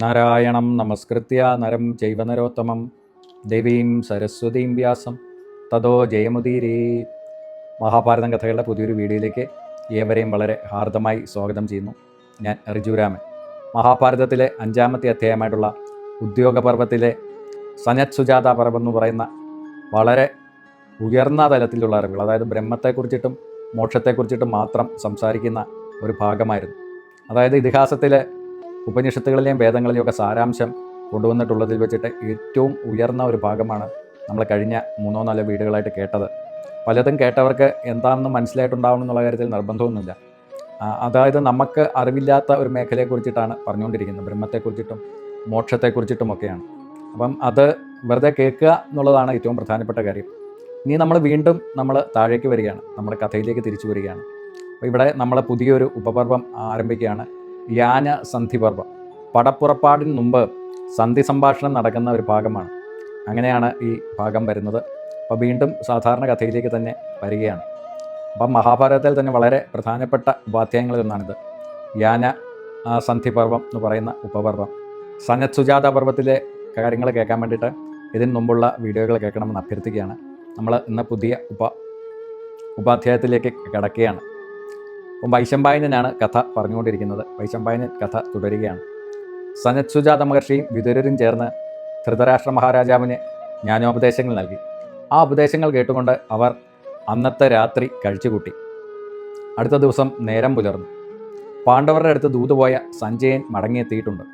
നാരായണം നമസ്കൃത്യ നരം ചൈവ നരോത്തമം ദേവീം സരസ്വതീം വ്യാസം തതോ ജയമുദീരേ. മഹാഭാരതം കഥകളുടെ പുതിയൊരു വീഡിയോയിലേക്ക് ഏവരെയും വളരെ ഹാർദമായി സ്വാഗതം ചെയ്യുന്നു. ഞാൻ റിജുരാമൻ. മഹാഭാരതത്തിലെ 5-ാമത്തെ അധ്യായമായിട്ടുള്ള ഉദ്യോഗപർവത്തിലെ സനത് സുജാത പർവം എന്ന് പറയുന്ന വളരെ ഉയർന്ന തലത്തിലുള്ള അറിവുകൾ, അതായത് ബ്രഹ്മത്തെക്കുറിച്ചിട്ടും മോക്ഷത്തെക്കുറിച്ചിട്ടും മാത്രം സംസാരിക്കുന്ന ഒരു ഭാഗമായിരുന്നു. അതായത് ഇതിഹാസത്തിലെ ഉപനിഷത്തുകളിലെയും വേദങ്ങളിലെയും ഒക്കെ സാരാംശം കൊണ്ടുവന്നിട്ടുള്ളതിൽ വെച്ചിട്ട് ഏറ്റവും ഉയർന്ന ഒരു ഭാഗമാണ് നമ്മൾ കഴിഞ്ഞ 3-4 വീഡിയോകളായിട്ട് കേട്ടത്. പലതും കേട്ടവർക്ക് എന്താണെന്ന് മനസ്സിലായിട്ടുണ്ടാവണം എന്നുള്ള കാര്യത്തിൽ നിർബന്ധമൊന്നുമില്ല. അതായത് നമുക്ക് അറിവില്ലാത്ത ഒരു മേഖലയെക്കുറിച്ചിട്ടാണ് പറഞ്ഞുകൊണ്ടിരിക്കുന്നത്, ബ്രഹ്മത്തെക്കുറിച്ചിട്ടും മോക്ഷത്തെക്കുറിച്ചിട്ടുമൊക്കെയാണ്. അപ്പം അത് വെറുതെ കേൾക്കുക എന്നുള്ളതാണ് ഏറ്റവും പ്രധാനപ്പെട്ട കാര്യം. ഇനി വീണ്ടും നമ്മൾ താഴേക്ക് വരികയാണ്, നമ്മുടെ കഥയിലേക്ക് തിരിച്ചു വരികയാണ്. അപ്പോൾ ഇവിടെ നമ്മൾ പുതിയൊരു ഉപപർവം ആരംഭിക്കുകയാണ്, യാന സന്ധിപർവം. പടപ്പുറപ്പാടിന് മുമ്പ് സന്ധി സംഭാഷണം നടക്കുന്ന ഒരു ഭാഗമാണ്. അങ്ങനെയാണ് ഈ ഭാഗം വരുന്നത്. അപ്പോൾ വീണ്ടും സാധാരണ കഥയിലേക്ക് തന്നെ വരികയാണ്. അപ്പം മഹാഭാരതത്തിൽ തന്നെ വളരെ പ്രധാനപ്പെട്ട ഉപാധ്യായങ്ങളിൽ ഒന്നാണിത്, യാന സന്ധിപർവം എന്ന് പറയുന്ന ഉപപർവം. സനത് സുജാത പർവ്വത്തിലെ കാര്യങ്ങൾ കേൾക്കാൻ വേണ്ടിയിട്ട് ഇതിന് മുമ്പുള്ള വീഡിയോകൾ കേൾക്കണമെന്ന് അഭ്യർത്ഥിക്കുകയാണ്. നമ്മൾ ഇന്ന് പുതിയ ഉപാധ്യായത്തിലേക്ക് കിടക്കുകയാണ്. അപ്പം വൈശമ്പായനനാണ് കഥ പറഞ്ഞുകൊണ്ടിരിക്കുന്നത്. വൈശമ്പായനൻ കഥ തുടരുകയാണ്. സനത് സുജാത മഹർഷിയും വിതുരരും ചേർന്ന് ധൃതരാഷ്ട്ര മഹാരാജാവിന് ജ്ഞാനോപദേശങ്ങൾ നൽകി. ആ ഉപദേശങ്ങൾ കേട്ടുകൊണ്ട് അവർ അന്നത്തെ രാത്രി കഴിച്ചുകൂട്ടി. അടുത്ത ദിവസം നേരം പുലർന്നു. പാണ്ഡവരുടെ അടുത്ത് ദൂതുപോയ സഞ്ജയൻ മടങ്ങിയെത്തിയിട്ടുണ്ട്.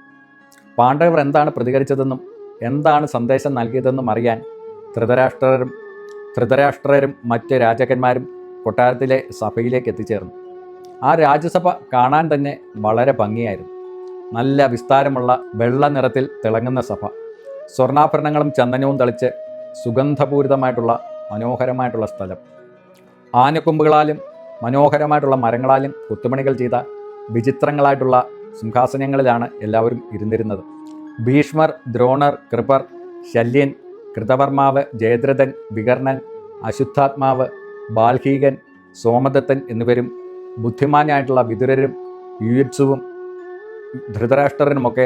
പാണ്ഡവർ എന്താണ് പ്രതികരിച്ചതെന്നും എന്താണ് സന്ദേശം നൽകിയതെന്നും അറിയാൻ ധൃതരാഷ്ട്രരും മറ്റ് രാജാക്കന്മാരും കൊട്ടാരത്തിലെ സഭയിലേക്ക് എത്തിച്ചേർന്നു. ആ രാജ്യസഭ കാണാൻ തന്നെ വളരെ ഭംഗിയായിരുന്നു. നല്ല വിസ്താരമുള്ള വെള്ള നിറത്തിൽ തിളങ്ങുന്ന സഭ, സ്വർണ്ണാഭരണങ്ങളും ചന്ദനവും തളിച്ച് സുഗന്ധപൂരിതമായിട്ടുള്ള മനോഹരമായിട്ടുള്ള സ്ഥലം. ആനക്കൊമ്പുകളാലും മനോഹരമായിട്ടുള്ള മരങ്ങളാലും കൊത്തുപണികൾ ചെയ്ത വിചിത്രങ്ങളായിട്ടുള്ള സിംഹാസനങ്ങളിലാണ് എല്ലാവരും ഇരുന്നിരുന്നത്. ഭീഷ്മർ, ദ്രോണർ, കൃപർ, ശല്യൻ, കൃതവർമാവ്, ജയദ്രഥൻ, വികർണൻ, അശുദ്ധാത്മാവ്, ബാൽഹീകൻ, സോമദത്തൻ എന്നിവരും ബുദ്ധിമാനായിട്ടുള്ള വിതുരരും യുയുത്സുവും ധൃതരാഷ്ട്രനുമൊക്കെ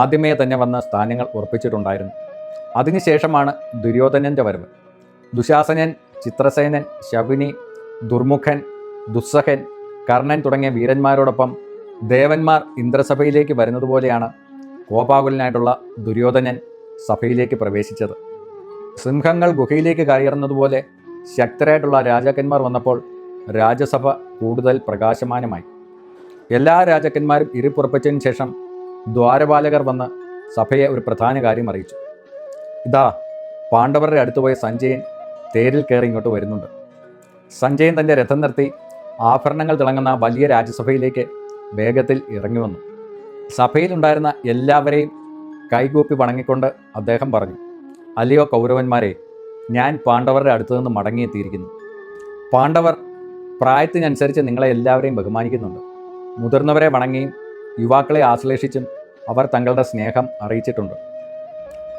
ആദ്യമേ തന്നെ വന്ന സ്ഥാനങ്ങൾ ഉറപ്പിച്ചിട്ടുണ്ടായിരുന്നു. അതിനുശേഷമാണ് ദുര്യോധനൻ്റെ വരവ്. ദുശാസനൻ, ചിത്രസേനൻ, ശകുനി, ദുർമുഖൻ, ദുസ്സഹൻ, കർണൻ തുടങ്ങിയ വീരന്മാരോടൊപ്പം ദേവന്മാർ ഇന്ദ്രസഭയിലേക്ക് വരുന്നത് പോലെയാണ് കോപാകുലനായിട്ടുള്ള ദുര്യോധനൻ സഭയിലേക്ക് പ്രവേശിച്ചത്. സിംഹങ്ങൾ ഗുഹയിലേക്ക് കയറുന്നതുപോലെ ശക്തരായിട്ടുള്ള രാജാക്കന്മാർ വന്നപ്പോൾ രാജസഭ കൂടുതൽ പ്രകാശമാനമായി. എല്ലാ രാജാക്കന്മാരും ഇരിപ്പുറപ്പിച്ചതിന് ശേഷം ദ്വാരപാലകർ വന്ന് സഭയെ ഒരു പ്രധാന കാര്യം അറിയിച്ചു. ഇതാ പാണ്ഡവരുടെ അടുത്ത് പോയ സഞ്ജയൻ തേരിൽ കയറി ഇങ്ങോട്ട് വരുന്നുണ്ട്. സഞ്ജയൻ തൻ്റെ രഥം നിർത്തി ആഭരണങ്ങൾ തിളങ്ങുന്ന വലിയ രാജസഭയിലേക്ക് വേഗത്തിൽ ഇറങ്ങി വന്നു. സഭയിലുണ്ടായിരുന്ന എല്ലാവരെയും കൈകൂപ്പി വണങ്ങിക്കൊണ്ട് അദ്ദേഹം പറഞ്ഞു, അല്ലയോ കൗരവന്മാരെ, ഞാൻ പാണ്ഡവരുടെ അടുത്തു നിന്ന് മടങ്ങിയെത്തിയിരിക്കുന്നു. പാണ്ഡവർ പ്രായത്തിനനുസരിച്ച് നിങ്ങളെ എല്ലാവരെയും ബഹുമാനിക്കുന്നുണ്ട്. മുതിർന്നവരെ വണങ്ങിയും യുവാക്കളെ ആശ്ലേഷിച്ചും അവർ തങ്ങളുടെ സ്നേഹം അറിയിച്ചിട്ടുണ്ട്.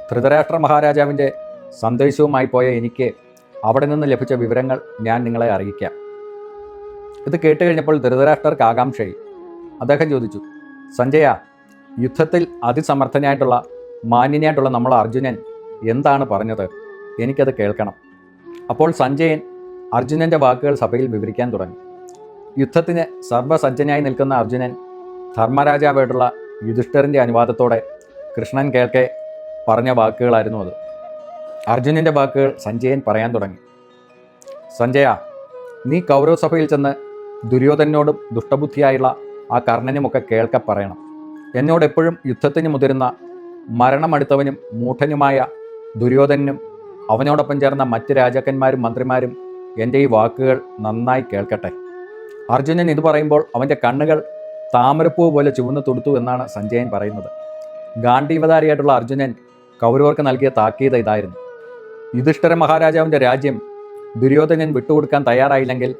ധൃതരാഷ്ട്ര മഹാരാജാവിൻ്റെ സന്ദേശവുമായി പോയ എനിക്ക് അവിടെ നിന്ന് ലഭിച്ച വിവരങ്ങൾ ഞാൻ നിങ്ങളെ അറിയിക്കാം. ഇത് കേട്ട് കഴിഞ്ഞപ്പോൾ ധൃതരാഷ്ട്രർക്ക് ആകാംക്ഷയായി. അദ്ദേഹം ചോദിച്ചു, സഞ്ജയ, യുദ്ധത്തിൽ അതിസമർത്ഥനായിട്ടുള്ള മാന്യനായിട്ടുള്ള നമ്മൾ അർജുനൻ എന്താണ് പറഞ്ഞത്? എനിക്കത് കേൾക്കണം. അപ്പോൾ സഞ്ജയൻ അർജുനൻ്റെ വാക്കുകൾ സഭയിൽ വിവരിക്കാൻ തുടങ്ങി. യുദ്ധത്തിന് സർവ്വസജ്ജനായി നിൽക്കുന്ന അർജുനൻ ധർമ്മരാജാവായിട്ടുള്ള യുധിഷ്ഠിരൻ്റെ അനുവാദത്തോടെ കൃഷ്ണൻ കേൾക്കെ പറഞ്ഞ വാക്കുകളായിരുന്നു അത്. അർജുനൻ്റെ വാക്കുകൾ സഞ്ജയൻ പറയാൻ തുടങ്ങി. സഞ്ജയ, നീ കൗരവ സഭയിൽ ചെന്ന് ദുര്യോധനോടും ദുഷ്ടബുദ്ധിയായുള്ള ആ കർണനുമൊക്കെ കേൾക്കെ പറയണം. എന്നോടെപ്പോഴും യുദ്ധത്തിന് മുതിരുന്ന മരണമടുത്തവനും മൂഢനുമായ ദുര്യോധനനും അവനോടൊപ്പം ചേർന്ന മറ്റ് രാജാക്കന്മാരും മന്ത്രിമാരും എൻ്റെ ഈ വാക്കുകൾ നന്നായി കേൾക്കട്ടെ. അർജുനൻ ഇത് പറയുമ്പോൾ അവൻ്റെ കണ്ണുകൾ താമരപ്പൂ പോലെ ചുവന്നു തൊടുത്തു എന്നാണ് സഞ്ജയൻ പറയുന്നത്. ഗാന്ധീവധാരിയായിട്ടുള്ള അർജുനൻ കൗരവർക്ക് നൽകിയ താക്കീത് ഇതായിരുന്നു: യുധിഷ്ഠിര മഹാരാജാവിൻ്റെ രാജ്യം ദുര്യോധനൻ വിട്ടുകൊടുക്കാൻ തയ്യാറായില്ലെങ്കിൽ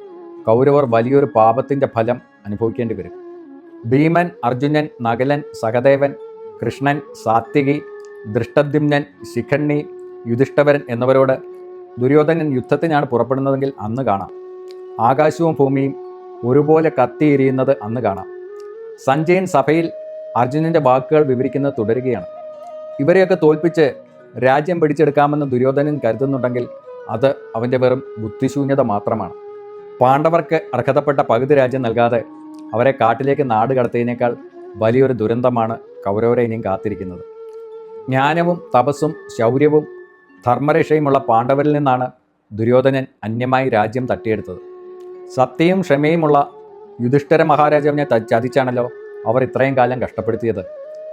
കൗരവർ വലിയൊരു പാപത്തിൻ്റെ ഫലം അനുഭവിക്കേണ്ടി വരും. ഭീമൻ, അർജുനൻ, നകുലൻ, സഹദേവൻ, കൃഷ്ണൻ, സാത്വികി, ദൃഷ്ടദ്യുമ്നൻ, ശിഖണ്ഡി, യുധിഷ്ഠിരൻ എന്നിവരോട് ദുര്യോധനൻ യുദ്ധത്തിനാണ് പുറപ്പെടുന്നതെങ്കിൽ അന്ന് കാണാം. ആകാശവും ഭൂമിയും ഒരുപോലെ കത്തിയിരിയുന്നത് അന്ന് കാണാം. സഞ്ജയൻ സഭയിൽ അർജുനൻ്റെ വാക്കുകൾ വിവരിക്കുന്നത് തുടരുകയാണ്. ഇവരെയൊക്കെ തോൽപ്പിച്ച് രാജ്യം പിടിച്ചെടുക്കാമെന്ന് ദുര്യോധനൻ കരുതുന്നുണ്ടെങ്കിൽ അത് അവൻ്റെ വെറും ബുദ്ധിശൂന്യത മാത്രമാണ്. പാണ്ഡവർക്ക് അർഹതപ്പെട്ട പകുതി രാജ്യം നൽകാതെ അവരെ കാട്ടിലേക്ക് നാട് കടത്തിയതിനേക്കാൾ വലിയൊരു ദുരന്തമാണ് കൗരവരെ ഇനിയും കാത്തിരിക്കുന്നത്. ജ്ഞാനവും തപസ്സും ശൗര്യവും ധർമ്മരക്ഷയുമുള്ള പാണ്ഡവരിൽ നിന്നാണ് ദുര്യോധനൻ അന്യമായി രാജ്യം തട്ടിയെടുത്തത്. സത്യവും ക്ഷമയുമുള്ള യുധിഷ്ഠിര മഹാരാജാവിനെ ചതിച്ചാണല്ലോ അവർ ഇത്രയും കാലം കഷ്ടപ്പെടുത്തിയത്.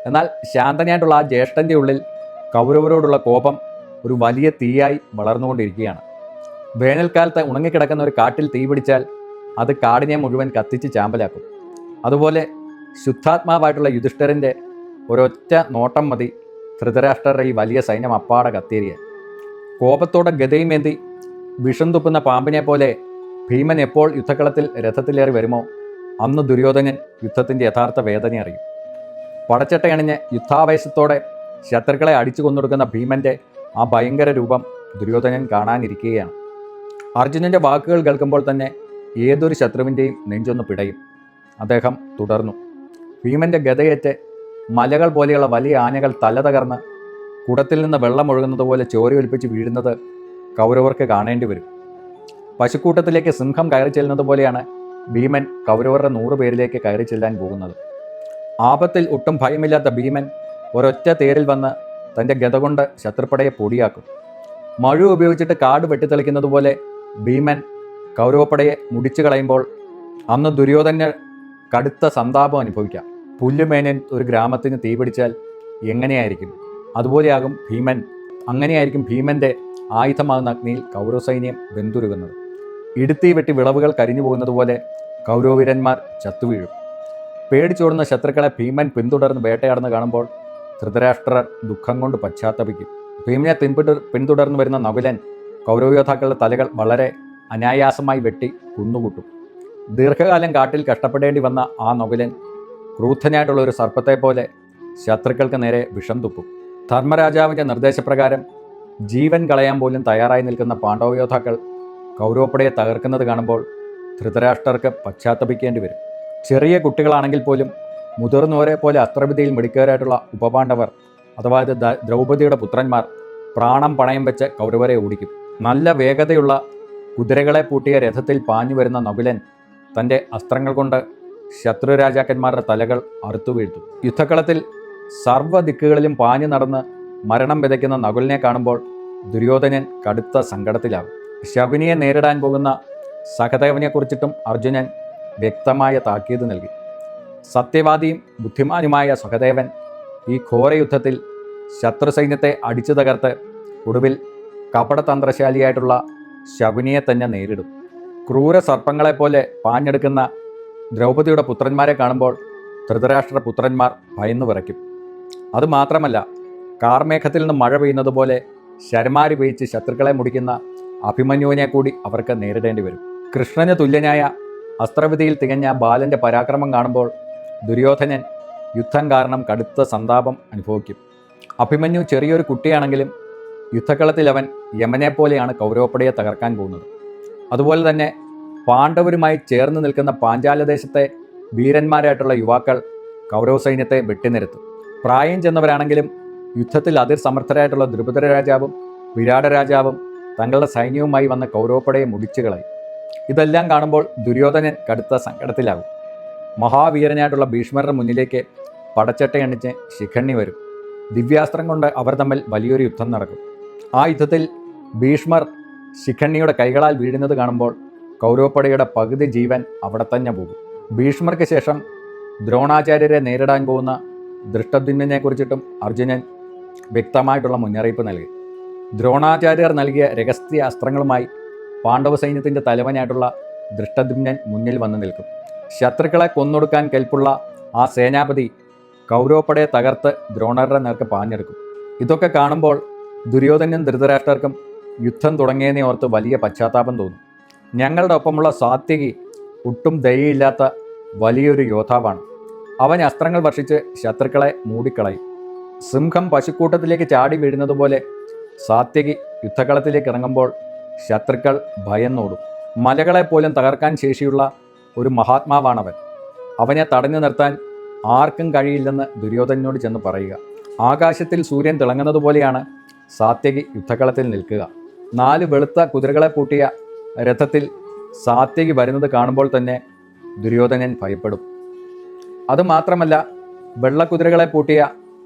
എന്നാൽ ശാന്തനായിട്ടുള്ള ആ ജ്യേഷ്ഠൻ്റെ ഉള്ളിൽ കൗരവരോടുള്ള കോപം ഒരു വലിയ തീയായി വളർന്നുകൊണ്ടിരിക്കുകയാണ്. വേനൽക്കാലത്ത് ഉണങ്ങിക്കിടക്കുന്ന ഒരു കാട്ടിൽ തീ പിടിച്ചാൽ അത് കാടിനെ മുഴുവൻ കത്തിച്ച് ചാമ്പലാക്കും. അതുപോലെ ശുദ്ധാത്മാവായിട്ടുള്ള യുധിഷ്ഠിരൻ്റെ ഒരൊറ്റ നോട്ടം മതി ധൃതരാഷ്ട്രരുടെ ഈ വലിയ സൈന്യം അപ്പാടെ കത്തിയെറിയാൻ. കോപത്തോടെ ഗദയുമേന്തി വിഷം തുപ്പുന്ന പാമ്പിനെ പോലെ ഭീമൻ എപ്പോൾ യുദ്ധക്കളത്തിൽ രഥത്തിലേറി വരുമോ അന്ന് ദുര്യോധനൻ യുദ്ധത്തിൻ്റെ യഥാർത്ഥ വേദന അറിയും. പടച്ചട്ടയണിഞ്ഞ് യുദ്ധാവേശത്തോടെ ശത്രുക്കളെ അടിച്ചു കൊന്നൊടുക്കുന്ന ഭീമൻ്റെ ആ ഭയങ്കര രൂപം ദുര്യോധനൻ കാണാനിരിക്കുകയാണ്. അർജുനൻ്റെ വാക്കുകൾ കേൾക്കുമ്പോൾ തന്നെ ഏതൊരു ശത്രുവിൻ്റെയും നെഞ്ചൊന്ന് പിടയും. അദ്ദേഹം തുടർന്നു. ഭീമൻ്റെ ഗദയേറ്റ് മലകൾ പോലെയുള്ള വലിയ ആനകൾ തല തകർന്ന് കുടത്തിൽ നിന്ന് വെള്ളം ഒഴുകുന്നത് പോലെ ചോരയൊലിപ്പിച്ച് വീഴുന്നത് കൗരവർക്ക് കാണേണ്ടി വരും. പശുക്കൂട്ടത്തിലേക്ക് സിംഹം കയറി ചെല്ലുന്നത് പോലെയാണ് ഭീമൻ കൗരവരുടെ 100 പേരിലേക്ക് കയറി ചെല്ലാൻ പോകുന്നത്. ആപത്തിൽ ഒട്ടും ഭയമില്ലാത്ത ഭീമൻ ഒരൊറ്റ തേരിൽ വന്ന് തൻ്റെ ഗദ കൊണ്ട് ശത്രുപ്പടയെ പൊടിയാക്കും. മഴ ഉപയോഗിച്ചിട്ട് കാട് വെട്ടിത്തെളിക്കുന്നത് പോലെ ഭീമൻ കൗരവപ്പടയെ മുടിച്ചു കളയുമ്പോൾ അന്ന് ദുര്യോധന കടുത്ത സന്താപം അനുഭവിക്കാം. പുല്ലുമേനൻ ഒരു ഗ്രാമത്തിന് തീപിടിച്ചാൽ എങ്ങനെയായിരിക്കും? അതുപോലെയാകും ഭീമൻ. അങ്ങനെയായിരിക്കും ഭീമൻ്റെ ആയുധമാകുന്ന അഗ്നിയിൽ കൗരവ സൈന്യം വെന്തുരുകുന്നത്. ഇടുത്തി വെട്ടി വിളവുകൾ കരിഞ്ഞു പോകുന്നത് പോലെ കൗരവീരന്മാർ ചത്തുവീഴും. പേടിച്ചോടുന്ന ശത്രുക്കളെ ഭീമൻ പിന്തുടർന്ന് വേട്ടയാടുന്ന കാണുമ്പോൾ ധൃതരാഷ്ട്രർ ദുഃഖം കൊണ്ട് പശ്ചാത്തപിക്കും. ഭീമനെ പിന്തുടർന്ന് വരുന്ന നകുലൻ കൗരവയോദ്ധാക്കളുടെ തലകൾ വളരെ അനായാസമായി വെട്ടി കുന്നുകൂട്ടും. ദീർഘകാലം കാട്ടിൽ കഷ്ടപ്പെടേണ്ടി വന്ന ആ നകുലൻ ക്രൂദ്ധനായിട്ടുള്ള ഒരു സർപ്പത്തെ പോലെ ശത്രുക്കൾക്ക് നേരെ വിഷം തുപ്പും. ധർമ്മരാജാവിൻ്റെ നിർദ്ദേശപ്രകാരം ജീവൻ കളയാൻ പോലും തയ്യാറായി നിൽക്കുന്ന പാണ്ഡവയോദ്ധാക്കൾ കൗരവപ്പടയെ തകർക്കുന്നത് കാണുമ്പോൾ ധൃതരാഷ്ട്രർക്ക് പശ്ചാത്തപിക്കേണ്ടി വരും. ചെറിയ കുട്ടികളാണെങ്കിൽ പോലും മുതിർന്നവരെ പോലെ അസ്ത്രവിദ്യയിൽ മിടുക്കരായിട്ടുള്ള ഉപപാണ്ഡവർ അഥവാ ദ്രൗപദിയുടെ പുത്രന്മാർ പ്രാണം പണയം വെച്ച് കൗരവരെ ഓടിക്കും. നല്ല വേഗതയുള്ള കുതിരകളെ പൂട്ടിയ രഥത്തിൽ പാഞ്ഞു വരുന്ന നകുലൻ തൻ്റെ അസ്ത്രങ്ങൾ കൊണ്ട് ശത്രു രാജാക്കന്മാരുടെ തലകൾ അറുത്തു വീഴ്ത്തും. യുദ്ധക്കളത്തിൽ സർവ്വ ദിക്കുകളിലും പാഞ്ഞു നടന്ന് മരണം വിതയ്ക്കുന്ന നകുലിനെ കാണുമ്പോൾ ദുര്യോധനൻ കടുത്ത സങ്കടത്തിലാകും. ശകുനിയെ നേരിടാൻ പോകുന്ന സഹദേവനെക്കുറിച്ചിട്ടും അർജുനൻ വ്യക്തമായ താക്കീത് നൽകി. സത്യവാദിയും ബുദ്ധിമാനുമായ സഹദേവൻ ഈ ഘോരയുദ്ധത്തിൽ ശത്രുസൈന്യത്തെ അടിച്ചു തകർത്ത് ഒടുവിൽ കപടതന്ത്രശാലിയായിട്ടുള്ള ശകുനിയെ തന്നെ നേരിടും. ക്രൂര സർപ്പങ്ങളെപ്പോലെ പാഞ്ഞെടുക്കുന്ന ദ്രൗപദിയുടെ പുത്രന്മാരെ കാണുമ്പോൾ ധൃതരാഷ്ട്ര പുത്രന്മാർ ഭയന്നു വിറയ്ക്കും. അതുമാത്രമല്ല, കാർമേഘത്തിൽ നിന്ന് മഴ പെയ്യുന്നത് പോലെ ശരമാരി പെയ്ച്ച് ശത്രുക്കളെ മുടിക്കുന്ന അഭിമന്യുവിനെ കൂടി അവർക്ക് നേരിടേണ്ടി വരും. കൃഷ്ണന് തുല്യനായ അസ്ത്രവിധിയിൽ തികഞ്ഞ ബാലൻ്റെ പരാക്രമം കാണുമ്പോൾ ദുര്യോധനൻ യുദ്ധം കാരണം കടുത്ത സന്താപം അനുഭവിക്കും. അഭിമന്യു ചെറിയൊരു കുട്ടിയാണെങ്കിലും യുദ്ധക്കളത്തിൽ അവൻ യമനെപ്പോലെയാണ് കൗരവപ്പടയെ തകർക്കാൻ പോകുന്നത്. അതുപോലെ തന്നെ പാണ്ഡവരുമായി ചേർന്ന് നിൽക്കുന്ന പാഞ്ചാലദേശത്തെ വീരന്മാരായിട്ടുള്ള യുവാക്കൾ കൗരവ സൈന്യത്തെ വെട്ടിനിരത്തും. പ്രായം ചെന്നവരാണെങ്കിലും യുദ്ധത്തിൽ അതിർസമർത്ഥരായിട്ടുള്ള ദ്രുപദ രാജാവും വിരാട രാജാവും തങ്ങളുടെ സൈന്യവുമായി വന്ന കൗരവപ്പടയെ മുടിച്ചു കളയും. ഇതെല്ലാം കാണുമ്പോൾ ദുര്യോധനൻ കടുത്ത സങ്കടത്തിലാകും. മഹാവീരനായിട്ടുള്ള ഭീഷ്മരുടെ മുന്നിലേക്ക് പടച്ചട്ടയണിച്ച് ശിഖണ്ഡി വരും. ദിവ്യാസ്ത്രം കൊണ്ട് അവർ തമ്മിൽ വലിയൊരു യുദ്ധം നടക്കും. ആ യുദ്ധത്തിൽ ഭീഷ്മർ ശിഖണ്ഡിയുടെ കൈകളാൽ വീഴുന്നത് കാണുമ്പോൾ കൗരവപ്പടയുടെ പകുതി ജീവൻ അവിടെ തന്നെ പോകും. ഭീഷ്മർക്ക് ശേഷം ദ്രോണാചാര്യരെ നേരിടാൻ പോകുന്ന ദൃഷ്ടദ്യുമ്നനെക്കുറിച്ചിട്ടും അർജുനൻ വ്യക്തമായിട്ടുള്ള മുന്നറിയിപ്പ് നൽകി. ദ്രോണാചാര്യർ നൽകിയ രഹസ്യ അസ്ത്രങ്ങളുമായി പാണ്ഡവ സൈന്യത്തിൻ്റെ തലവനായിട്ടുള്ള ദൃഷ്ടദ്യുമ്നൻ മുന്നിൽ വന്നു നിൽക്കും. ശത്രുക്കളെ കൊന്നൊടുക്കാൻ കെൽപ്പുള്ള ആ സേനാപതി കൗരവപ്പടയെ തകർത്ത് ദ്രോണരുടെ നേർക്ക് പാഞ്ഞെടുക്കും. ഇതൊക്കെ കാണുമ്പോൾ ദുര്യോധനും ധൃതരാഷ്ട്രർക്കും യുദ്ധം തുടങ്ങിയതിനെ ഓർത്ത് വലിയ പശ്ചാത്താപം തോന്നും. ഞങ്ങളുടെ ഒപ്പമുള്ള സാത്യകി ഒട്ടും ദയയില്ലാത്ത വലിയൊരു യോദ്ധാവാണ്. അവൻ അസ്ത്രങ്ങൾ വർഷിച്ച് ശത്രുക്കളെ മൂടിക്കളയും. സിംഹം പശുക്കൂട്ടത്തിലേക്ക് ചാടി വീഴുന്നതുപോലെ സാത്യകി യുദ്ധക്കളത്തിലേക്ക് ഇറങ്ങുമ്പോൾ ശത്രുക്കൾ ഭയന്നോടും. മലകളെപ്പോലും തകർക്കാൻ ശേഷിയുള്ള ഒരു മഹാത്മാവാണവൻ. അവനെ തടഞ്ഞു നിർത്താൻ ആർക്കും കഴിയില്ലെന്ന് ദുര്യോധനനോട് ചെന്ന് പറയുക. ആകാശത്തിൽ സൂര്യൻ തിളങ്ങുന്നത് പോലെയാണ് സാത്യകി യുദ്ധക്കളത്തിൽ നിൽക്കുക. 4 വെളുത്ത കുതിരകളെ പൂട്ടിയ രഥത്തിൽ സാത്യകി വരുന്നത് കാണുമ്പോൾ തന്നെ ദുര്യോധനൻ ഭയപ്പെടും. അതുമാത്രമല്ല, വെള്ളക്കുതിരകളെ പൂട്ടിയ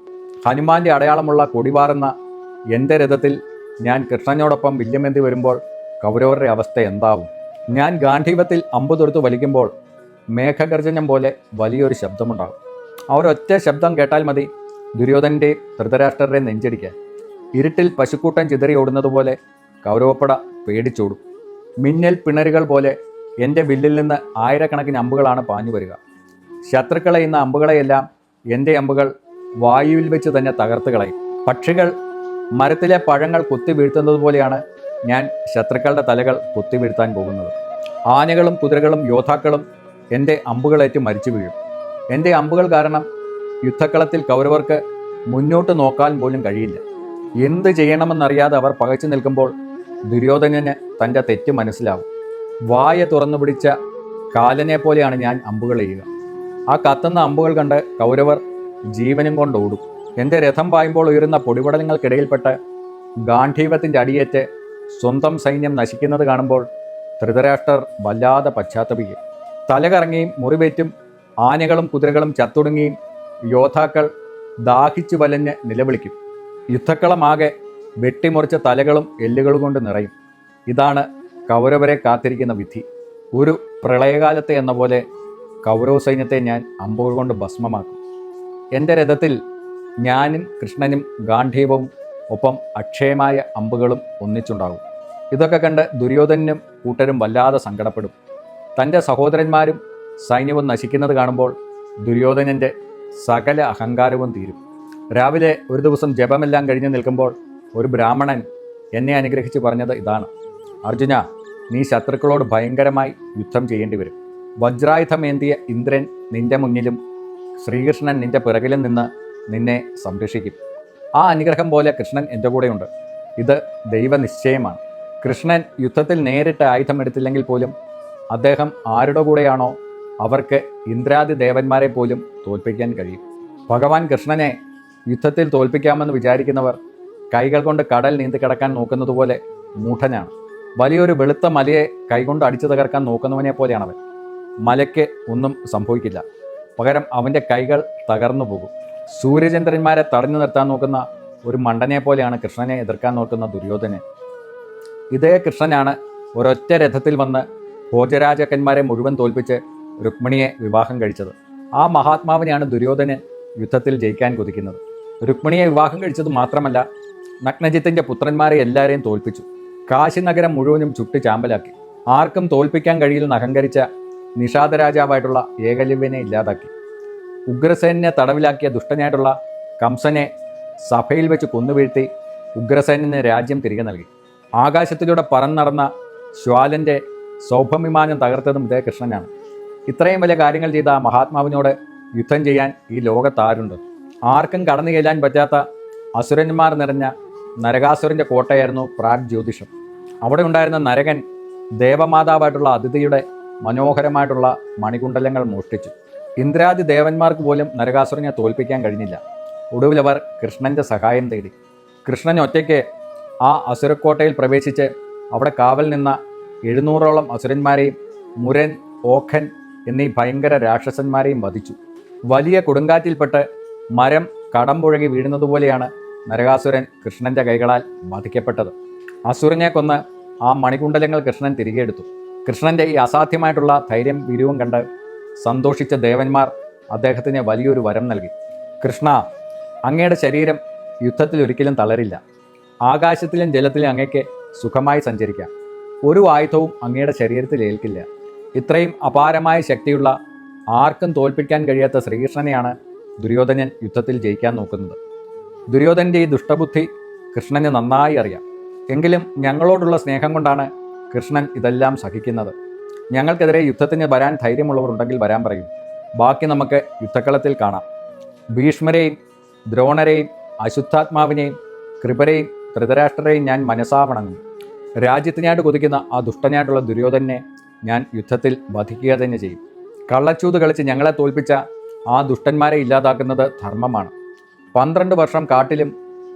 ഹനുമാന്റെ അടയാളമുള്ള കൊടിപാറുന്ന എൻ്റെ രഥത്തിൽ ഞാൻ കൃഷ്ണനോടൊപ്പം വില്യമേന്തി വരുമ്പോൾ കൗരവരുടെ അവസ്ഥ എന്താവും? ഞാൻ ഗാന്ധീവത്തിൽ അമ്പു തൊടുത്ത് വലിക്കുമ്പോൾ മേഘഗർജനം പോലെ വലിയൊരു ശബ്ദമുണ്ടാകും. ആ ഒരൊറ്റ ശബ്ദം കേട്ടാൽ മതി ദുര്യോധനൻ്റെയും ധൃതരാഷ്ട്രരുടെയും നെഞ്ചടിക്കാൻ. ഇരുട്ടിൽ പശുക്കൂട്ടം ചിതറി ഓടുന്നത് പോലെ കൗരവപ്പട പേടിച്ചോടും. മിന്നൽ പിണരുകൾ പോലെ എൻ്റെ വില്ലിൽ നിന്ന് ആയിരക്കണക്കിന് അമ്പുകളാണ് പാഞ്ഞു വരിക. ശത്രുക്കളെ ഇന്ന് അമ്പുകളെയെല്ലാം എൻ്റെ അമ്പുകൾ വായുവിൽ വെച്ച് തന്നെ തകർത്ത് കളയും. പക്ഷികൾ മരത്തിലെ പഴങ്ങൾ കുത്തി വീഴ്ത്തുന്നത് പോലെയാണ് ഞാൻ ശത്രുക്കളുടെ തലകൾ കുത്തി വീഴ്ത്താൻ പോകുന്നത്. ആനകളും കുതിരകളും യോദ്ധാക്കളും എൻ്റെ അമ്പുകളേറ്റ് മരിച്ചു വീഴും. എൻ്റെ അമ്പുകൾ കാരണം യുദ്ധക്കളത്തിൽ കൗരവർക്ക് മുന്നോട്ട് നോക്കാൻ പോലും കഴിയില്ല. എന്ത് ചെയ്യണമെന്നറിയാതെ അവർ പകച്ചു നിൽക്കുമ്പോൾ ദുര്യോധനന് തൻ്റെ തെറ്റ് മനസ്സിലാവും. വായ തുറന്നു പിടിച്ച കാലനെ പോലെയാണ് ഞാൻ അമ്പുകൾ എയ്യുക. ആ കത്തുന്ന അമ്പുകൾ കണ്ട് കൗരവർ ജീവനും കൊണ്ടോടും. എൻ്റെ രഥം പായുമ്പോൾ ഉയരുന്ന പൊടിപടലങ്ങൾക്കിടയിൽപ്പെട്ട് ഗാന്ധീവത്തിൻ്റെ അടിയേറ്റ് സ്വന്തം സൈന്യം നശിക്കുന്നത് കാണുമ്പോൾ ധൃതരാഷ്ട്രർ വല്ലാതെ പശ്ചാത്തപിക്കും. തലകറങ്ങിയും മുറിവേറ്റും ആനകളും കുതിരകളും ചത്തൊടുങ്ങിയും യോദ്ധാക്കൾ ദാഹിച്ചു വലഞ്ഞ് നിലവിളിക്കും. യുദ്ധക്കളമാകെ വെട്ടിമുറിച്ച തലകളും എല്ലുകളും കൊണ്ട് നിറയും. ഇതാണ് കൗരവരെ കാത്തിരിക്കുന്ന വിധി. ഒരു പ്രളയകാലത്തെ എന്ന പോലെ കൗരവ സൈന്യത്തെ ഞാൻ അമ്പുകൾ കൊണ്ട് ഭസ്മമാക്കും. എൻ്റെ രഥത്തിൽ ഞാനും കൃഷ്ണനും ഗാന്ധീവവും ഒപ്പം അക്ഷയമായ അമ്പുകളും ഒന്നിച്ചുണ്ടാകും. ഇതൊക്കെ കണ്ട് ദുര്യോധനനും കൂട്ടരും വല്ലാതെ സങ്കടപ്പെടും. തൻ്റെ സഹോദരന്മാരും സൈന്യവും നശിക്കുന്നത് കാണുമ്പോൾ ദുര്യോധനൻ്റെ സകല അഹങ്കാരവും തീരും. രാവിലെ ഒരു ദിവസം ജപമെല്ലാം കഴിഞ്ഞ് നിൽക്കുമ്പോൾ ഒരു ബ്രാഹ്മണൻ എന്നെ അനുഗ്രഹിച്ച് പറഞ്ഞത് ഇതാണ്: അർജുന, നീ ശത്രുക്കളോട് ഭയങ്കരമായി യുദ്ധം ചെയ്യേണ്ടി വരും. വജ്രായുധമേന്തിയ ഇന്ദ്രൻ നിന്റെ മുന്നിലും ശ്രീകൃഷ്ണൻ നിന്റെ പിറകിലും നിന്ന് നിന്നെ സംരക്ഷിക്കും. ആ അനുഗ്രഹം പോലെ കൃഷ്ണൻ എൻ്റെ കൂടെയുണ്ട്. ഇത് ദൈവനിശ്ചയമാണ്. കൃഷ്ണൻ യുദ്ധത്തിൽ നേരിട്ട് ആയുധമെടുത്തില്ലെങ്കിൽ പോലും അദ്ദേഹം ആരുടെ കൂടെയാണോ അവർക്ക് ഇന്ദ്രാദി ദേവന്മാരെ പോലും തോൽപ്പിക്കാൻ കഴിയും. ഭഗവാൻ കൃഷ്ണനെ യുദ്ധത്തിൽ തോൽപ്പിക്കാമെന്ന് വിചാരിക്കുന്നവർ കൈകൾ കൊണ്ട് കടൽ നീന്തി കിടക്കാൻ നോക്കുന്നത് പോലെ മൂഢനാണ്. വലിയൊരു വെളുത്ത മലയെ കൈകൊണ്ട് അടിച്ചു തകർക്കാൻ നോക്കുന്നവനെ പോലെയാണവൻ. മലയ്ക്ക് ഒന്നും സംഭവിക്കില്ല, പകരം അവൻ്റെ കൈകൾ തകർന്നു പോകും. സൂര്യചന്ദ്രന്മാരെ തടഞ്ഞു നിർത്താൻ നോക്കുന്ന ഒരു മണ്ടനെ പോലെയാണ് കൃഷ്ണനെ എതിർക്കാൻ നോക്കുന്ന ദുര്യോധനൻ. ഇതേ കൃഷ്ണനാണ് ഒരൊറ്റ രഥത്തിൽ വന്ന് ഭോജരാജാക്കന്മാരെ മുഴുവൻ തോൽപ്പിച്ച് രുക്മിണിയെ വിവാഹം കഴിച്ചത്. ആ മഹാത്മാവിനെയാണ് ദുര്യോധനൻ യുദ്ധത്തിൽ ജയിക്കാൻ കൊതിക്കുന്നത്. രുക്മിണിയെ വിവാഹം കഴിച്ചത് മാത്രമല്ല, നഗ്നജിത്തിൻ്റെ പുത്രന്മാരെ എല്ലാവരെയും തോൽപ്പിച്ചു. കാശി നഗരം മുഴുവനും ചുട്ട് ചാമ്പലാക്കി. ആർക്കും തോൽപ്പിക്കാൻ കഴിയില്ലെന്ന് അഹങ്കരിച്ച നിഷാദ രാജാവായിട്ടുള്ള ഏകലവ്യനെ ഇല്ലാതാക്കി. ഉഗ്രസേനെ തടവിലാക്കിയ ദുഷ്ടനായിട്ടുള്ള കംസനെ സഭയിൽ വെച്ച് കൊന്നുവീഴ്ത്തി ഉഗ്രസേനന് രാജ്യം തിരികെ നൽകി. ആകാശത്തിലൂടെ പറന്നടന്ന ശ്വാലൻ്റെ സൗഭവിമാനം തകർത്തതും ഇതേ കൃഷ്ണനാണ്. ഇത്രയും വലിയ കാര്യങ്ങൾ ചെയ്ത ആ മഹാത്മാവിനോട് യുദ്ധം ചെയ്യാൻ ഈ ലോകത്താരുണ്ട്? ആർക്കും കടന്നു ചെല്ലാൻ പറ്റാത്ത അസുരന്മാർ നിറഞ്ഞ നരകാസുരൻ്റെ കോട്ടയായിരുന്നു പ്രാഗ് ജ്യോതിഷം. അവിടെ ഉണ്ടായിരുന്ന നരകൻ ദേവമാതാവായിട്ടുള്ള അതിഥിയുടെ മനോഹരമായിട്ടുള്ള മണികുണ്ടലങ്ങൾ മോഷ്ടിച്ചു. ഇന്ദ്രാദി ദേവന്മാർക്ക് പോലും നരകാസുരനെ തോൽപ്പിക്കാൻ കഴിഞ്ഞില്ല. ഒടുവിലവർ കൃഷ്ണൻ്റെ സഹായം തേടി. കൃഷ്ണൻ ഒറ്റയ്ക്ക് ആ അസുരക്കോട്ടയിൽ പ്രവേശിച്ച് അവിടെ കാവൽ നിന്ന 700ഓളം അസുരന്മാരെയും മുരൻ, ഓഖൻ എന്നീ ഭയങ്കര രാക്ഷസന്മാരെയും വധിച്ചു. വലിയ കൊടുങ്കാറ്റിൽപ്പെട്ട് മരം കടംപുഴകി വീഴുന്നതുപോലെയാണ് നരകാസുരൻ കൃഷ്ണൻ്റെ കൈകളാൽ വധിക്കപ്പെട്ടത്. അസുരനെ കൊന്ന് ആ മണികുണ്ടലങ്ങൾ കൃഷ്ണൻ തിരികെ എടുത്തു. കൃഷ്ണൻ്റെ ഈ അസാധ്യമായിട്ടുള്ള ധൈര്യം വീര്യവും കണ്ട് സന്തോഷിച്ച ദേവന്മാർ അദ്ദേഹത്തിന് വലിയൊരു വരം നൽകി. കൃഷ്ണ, അങ്ങയുടെ ശരീരം യുദ്ധത്തിൽ ഒരിക്കലും തളരില്ല. ആകാശത്തിലും ജലത്തിലും അങ്ങയ്ക്ക് സുഖമായി സഞ്ചരിക്കാം. ഒരു ആയുധവും അങ്ങയുടെ ശരീരത്തിൽ ഏൽക്കില്ല. ഇത്രയും അപാരമായ ശക്തിയുള്ള, ആർക്കും തോൽപ്പിക്കാൻ കഴിയാത്ത ശ്രീകൃഷ്ണനെയാണ് ദുര്യോധനൻ യുദ്ധത്തിൽ ജയിക്കാൻ നോക്കുന്നത്. ദുര്യോധനൻ്റെ ഈ ദുഷ്ടബുദ്ധി കൃഷ്ണന് നന്നായി അറിയാം. എങ്കിലും ഞങ്ങളോടുള്ള സ്നേഹം കൊണ്ടാണ് കൃഷ്ണൻ ഇതെല്ലാം സഹിക്കുന്നത്. ഞങ്ങൾക്കെതിരെ യുദ്ധത്തിന് വരാൻ ധൈര്യമുള്ളവർ ഉണ്ടെങ്കിൽ വരാൻ പറയും. ബാക്കി നമുക്ക് യുദ്ധക്കളത്തിൽ കാണാം. ഭീഷ്മരെയും ദ്രോണരെയും അശുദ്ധാത്മാവിനെയും കൃപരെയും ധൃതരാഷ്ട്രരെയും ഞാൻ മനസ്സാ വണങ്ങും. രാജ്യത്തിനായിട്ട് കൊതിക്കുന്ന ആ ദുഷ്ടനായിട്ടുള്ള ദുര്യോധനെ ഞാൻ യുദ്ധത്തിൽ വധിക്കുക തന്നെ ചെയ്യും. കള്ളച്ചൂത് കളിച്ച് ഞങ്ങളെ തോൽപ്പിച്ച ആ ദുഷ്ടന്മാരെ ഇല്ലാതാക്കുന്നത് ധർമ്മമാണ്. 12 വർഷം കാട്ടിലും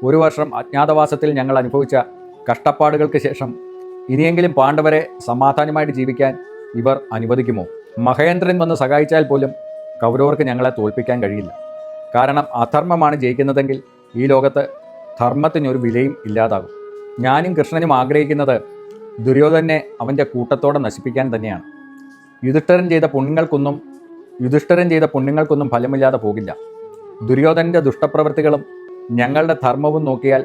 1 വർഷം അജ്ഞാതവാസത്തിൽ ഞങ്ങൾ അനുഭവിച്ച കഷ്ടപ്പാടുകൾക്ക് ശേഷം ഇനിയെങ്കിലും പാണ്ഡവരെ സമാധാനമായിട്ട് ജീവിക്കാൻ ഇവർ അനുവദിക്കുമോ? മഹേന്ദ്രൻ വന്ന് സഹായിച്ചാൽ പോലും കൗരവർക്ക് ഞങ്ങളെ തോൽപ്പിക്കാൻ കഴിയില്ല. കാരണം അധർമ്മമാണ് ജയിക്കുന്നതെങ്കിൽ ഈ ലോകത്ത് ധർമ്മത്തിനൊരു വിലയും ഇല്ലാതാകും. ഞാനും കൃഷ്ണനും ആഗ്രഹിക്കുന്നത് ദുര്യോധനെ അവൻ്റെ കൂട്ടത്തോടെ നശിപ്പിക്കാൻ തന്നെയാണ്. യുധിഷ്ഠിരൻ ചെയ്ത പുണ്യങ്ങൾക്കൊന്നും ഫലമില്ലാതെ പോകില്ല. ദുര്യോധനൻ്റെ ദുഷ്ടപ്രവൃത്തികളും ഞങ്ങളുടെ ധർമ്മവും നോക്കിയാൽ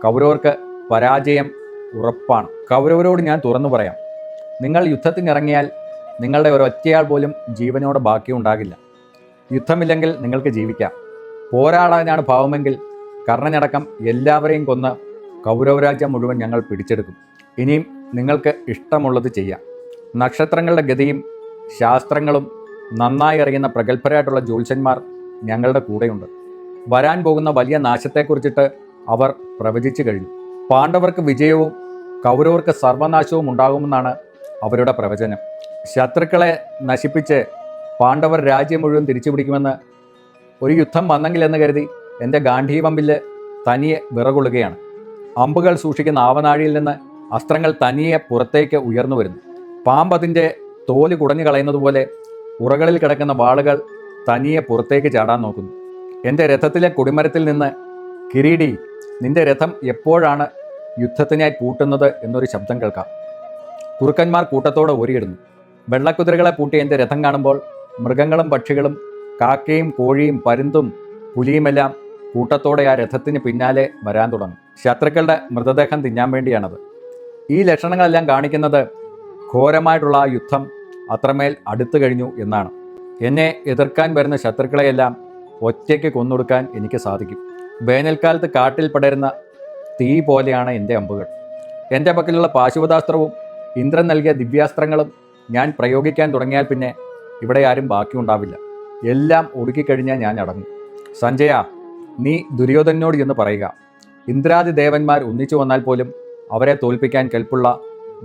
കൗരവർക്ക് പരാജയം ഉറപ്പാണ്. കൗരവരോട് ഞാൻ തുറന്നു പറയാം, നിങ്ങൾ യുദ്ധത്തിനിറങ്ങിയാൽ നിങ്ങളുടെ ഒരൊറ്റയാൾ പോലും ജീവനോടെ ബാക്കിയുണ്ടാകില്ല. യുദ്ധമില്ലെങ്കിൽ നിങ്ങൾക്ക് ജീവിക്കാം. പോരാടാനാണ് ഭാവമെങ്കിൽ കർണനടക്കം എല്ലാവരെയും കൊന്ന് കൗരവരാജ്യം മുഴുവൻ ഞങ്ങൾ പിടിച്ചെടുക്കും. ഇനിയും നിങ്ങൾക്ക് ഇഷ്ടമുള്ളത് ചെയ്യാം. നക്ഷത്രങ്ങളുടെ ഗതിയും ശാസ്ത്രങ്ങളും നന്നായി അറിയുന്ന പ്രഗത്ഭരായിട്ടുള്ള ജ്യോത്സ്യന്മാർ ഞങ്ങളുടെ കൂടെയുണ്ട്. വരാൻ പോകുന്ന വലിയ നാശത്തെക്കുറിച്ചിട്ട് അവർ പ്രവചിച്ചു കഴിഞ്ഞു. പാണ്ഡവർക്ക് വിജയവും കൗരവർക്ക് സർവനാശവും ഉണ്ടാകുമെന്നാണ് അവരുടെ പ്രവചനം. ശത്രുക്കളെ നശിപ്പിച്ച് പാണ്ഡവർ രാജ്യം മുഴുവൻ തിരിച്ചു പിടിക്കുമെന്ന് ഒരു യുദ്ധം വന്നെങ്കിലെന്ന് കരുതി എൻ്റെ ഗാന്ധീവമ്പില് തനിയെ വിറകൊള്ളുകയാണ്. അമ്പുകൾ സൂക്ഷിക്കുന്ന ആവനാഴിയിൽ നിന്ന് അസ്ത്രങ്ങൾ തനിയെ പുറത്തേക്ക് ഉയർന്നു വരുന്നു. പാമ്പതിൻ്റെ തോല് കുടഞ്ഞു കളയുന്നത് പോലെ ഉറകളിൽ കിടക്കുന്ന വാളുകൾ തനിയെ പുറത്തേക്ക് ചാടാൻ നോക്കുന്നു. എൻ്റെ രഥത്തിലെ കൊടിമരത്തിൽ നിന്ന് കിരീടി, നിന്റെ രഥം എപ്പോഴാണ് യുദ്ധത്തിനായി പൂട്ടുന്നത് എന്നൊരു ശബ്ദം കേൾക്കാം. കുറുക്കന്മാർ കൂട്ടത്തോടെ ഓരിയിടുന്നു. വെള്ളക്കുതിരകളെ പൂട്ടി എൻ്റെ രഥം കാണുമ്പോൾ മൃഗങ്ങളും പക്ഷികളും കാക്കയും കോഴിയും പരുന്തും പുലിയുമെല്ലാം കൂട്ടത്തോടെ ആ രഥത്തിന് പിന്നാലെ വരാൻ തുടങ്ങും. ശത്രുക്കളുടെ മൃതദേഹം തിന്നാൻ വേണ്ടിയാണത്. ഈ ലക്ഷണങ്ങളെല്ലാം കാണിക്കുന്നത് ഘോരമായിട്ടുള്ള ആ യുദ്ധം അത്രമേൽ അടുത്തു കഴിഞ്ഞു എന്നാണ്. എന്നെ എതിർക്കാൻ വരുന്ന ശത്രുക്കളെയെല്ലാം ഒറ്റയ്ക്ക് കൊന്നൊടുക്കാൻ എനിക്ക് സാധിക്കും. വേനൽക്കാലത്ത് കാട്ടിൽ പടരുന്ന തീ പോലെയാണ് എൻ്റെ അമ്പുകൾ. എൻ്റെ പക്കലുള്ള പാശുപതാസ്ത്രവും ഇന്ദ്രൻ നൽകിയ ദിവ്യാസ്ത്രങ്ങളും ഞാൻ പ്രയോഗിക്കാൻ തുടങ്ങിയാൽ പിന്നെ ഇവിടെ ആരും ബാക്കിയുണ്ടാവില്ല. എല്ലാം ഒടുക്കിക്കഴിഞ്ഞാൽ ഞാൻ അടങ്ങും. സഞ്ജയ, നീ ദുര്യോധനോട് എന്ന് പറയുക, ഇന്ദ്രാദി ദേവന്മാർ ഒന്നിച്ചു വന്നാൽ പോലും അവരെ തോൽപ്പിക്കാൻ കെൽപ്പുള്ള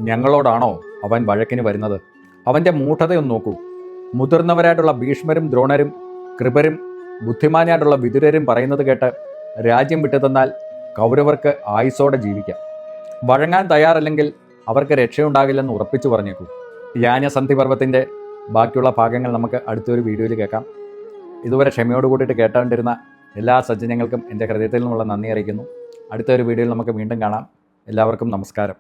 ഞങ്ങളോടാണോ അവൻ വഴക്കിന് വരുന്നത്? അവൻ്റെ മൂഢതയൊന്ന് നോക്കൂ. മുതിർന്നവരായിട്ടുള്ള ഭീഷ്മരും ദ്രോണരും കൃപരും ബുദ്ധിമാനായിട്ടുള്ള വിതുരരും പറയുന്നത് കേട്ട് രാജ്യം വിട്ടുതന്നാൽ കൗരവർക്ക് ആയുസോടെ ജീവിക്കാം. വഴങ്ങാൻ തയ്യാറല്ലെങ്കിൽ അവർക്ക് രക്ഷയുണ്ടാകില്ലെന്ന് ഉറപ്പിച്ചു പറഞ്ഞേക്കൂ. യാനസന്ധി പർവ്വത്തിൻ്റെ ബാക്കിയുള്ള ഭാഗങ്ങൾ നമുക്ക് അടുത്തൊരു വീഡിയോയിൽ കേൾക്കാം. ഇതുവരെ ക്ഷമയോട് കൂടിയിട്ട് കേട്ടുകൊണ്ടിരുന്ന എല്ലാ സജ്ജനങ്ങൾക്കും എൻ്റെ ഹൃദയത്തിൽ നിന്നുള്ള നന്ദി അറിയിക്കുന്നു. അടുത്തൊരു വീഡിയോയിൽ നമുക്ക് വീണ്ടും കാണാം. എല്ലാവർക്കും നമസ്കാരം.